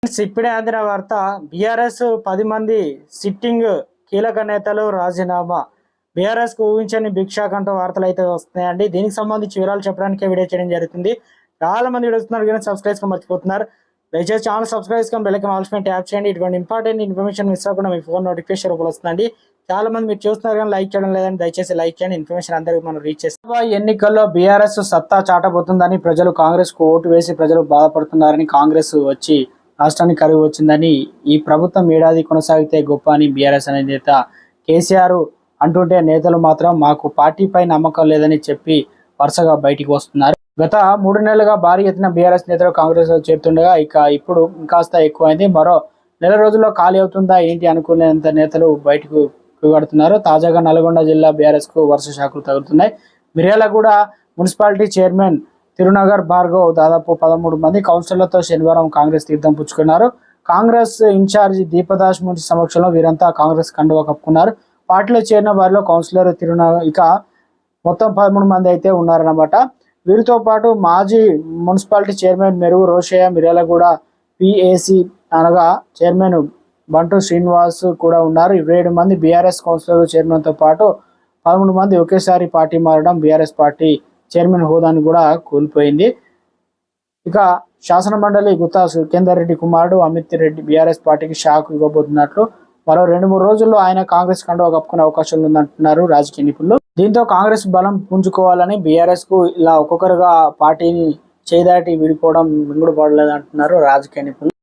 ఇప్పుడే అందిన వార్త బీఆర్ఎస్ 10 మంది సిట్టింగ్ కీలక నేతలు రాజీనామా. బీఆర్ఎస్ కు ఊహించని భిక్ష కంటూ వార్తలు అయితే వస్తున్నాయండి. దీనికి సంబంధించి వివరాలు చెప్పడానికి వీడియో చేయడం జరుగుతుంది. చాలా మంది వీడియోస్తున్నారు కానీ సబ్స్క్రైబ్ మర్చిపోతున్నారు. దయచేసి ఛానల్ సబ్స్క్రైబ్ చేసుకొని బెల్ ఐకాన్ ఆల్ ట్యాప్ చేయండి. ఇటువంటి ఇంపార్టెంట్ ఇన్ఫర్మేషన్ మిస్ అవ్వకుండా మీ ఫోన్ నోటిఫికేషన్ రూపంలో వస్తుందండి. చాలా మంది మీరు చూస్తున్నారు కానీ లైక్ చేయడం లేదని దయచేసి లైక్ చేయండి. ఇన్ఫర్మేషన్ అందరికీ మనం రీచ్ చేస్తాం. ఎన్నికల్లో బీఆర్ఎస్ సత్తా చాటబోతుందని ప్రజలు కాంగ్రెస్ కు ఓటు వేసి ప్రజలు బాధపడుతున్నారని, కాంగ్రెస్ వచ్చి రాష్ట్రానికి కరువు వచ్చిందని, ఈ ప్రభుత్వం ఏడాది కొనసాగితే గొప్ప అని బీఆర్ఎస్ అనే నేత కేసీఆర్ అంటుంటే, నేతలు మాత్రం మాకు పార్టీపై నమ్మకం లేదని చెప్పి వరుసగా బయటికి వస్తున్నారు. గత 3 నెలలుగా భారీ ఎత్తున బీఆర్ఎస్ నేతలు కాంగ్రెస్ లో చేరుతుండగా ఇప్పుడు ఇంకాస్త ఎక్కువైంది. మరో నెల రోజుల్లో ఖాళీ అవుతుందా ఏంటి అనుకునేంత నేతలు బయటకు కడుతున్నారు. తాజాగా నల్గొండ జిల్లా బీఆర్ఎస్ కు వరుస షాకులు తగులుతున్నాయి. మిర్యాలగూడ మున్సిపాలిటీ చైర్మన్ తిరునగర్ భార్గవ్ దాదాపు 13 మంది కౌన్సిలర్లతో శనివారం కాంగ్రెస్ తీర్థం పుచ్చుకున్నారు. కాంగ్రెస్ ఇన్ఛార్జి దీపదాస్ మున్సి సమక్షంలో వీరంతా కాంగ్రెస్ కండువా కప్పుకున్నారు. పార్టీలో చేరిన వారిలో కౌన్సిలర్ తిరునగర్ ఇక మొత్తం 13 మంది అయితే ఉన్నారన్నమాట. వీరితో పాటు మాజీ మున్సిపాలిటీ చైర్మన్ మెరుగు రోషయ్య, మిర్యాలగూడ పిఏసి అనగా చైర్మన్ బంటు శ్రీనివాస్ కూడా ఉన్నారు. 27 మంది బీఆర్ఎస్ కౌన్సిలర్ చైర్మన్తో పాటు 13 మంది ఒకేసారి పార్టీ మారడం బీఆర్ఎస్ పార్టీ చైర్మన్ హోదాను కూడా కోల్పోయింది. ఇక శాసన మండలి గుత్తా సుఖేందర్ రెడ్డి కుమారుడు అమిత్ రెడ్డి బీఆర్ఎస్ పార్టీకి షాక్ ఇవ్వబోతున్నట్లు, మరో 2-3 రోజుల్లో ఆయన కాంగ్రెస్ కండువా కప్పుకునే అవకాశం ఉందంటున్నారు రాజకీయ నిపుణులు. దీంతో కాంగ్రెస్ బలం పుంజుకోవాలని బీఆర్ఎస్ కు ఇలా ఒక్కొక్కరుగా పార్టీని చేదాటి విడిపోవడం మింగుడు పడలేదంటున్నారు రాజకీయ నిపుణులు.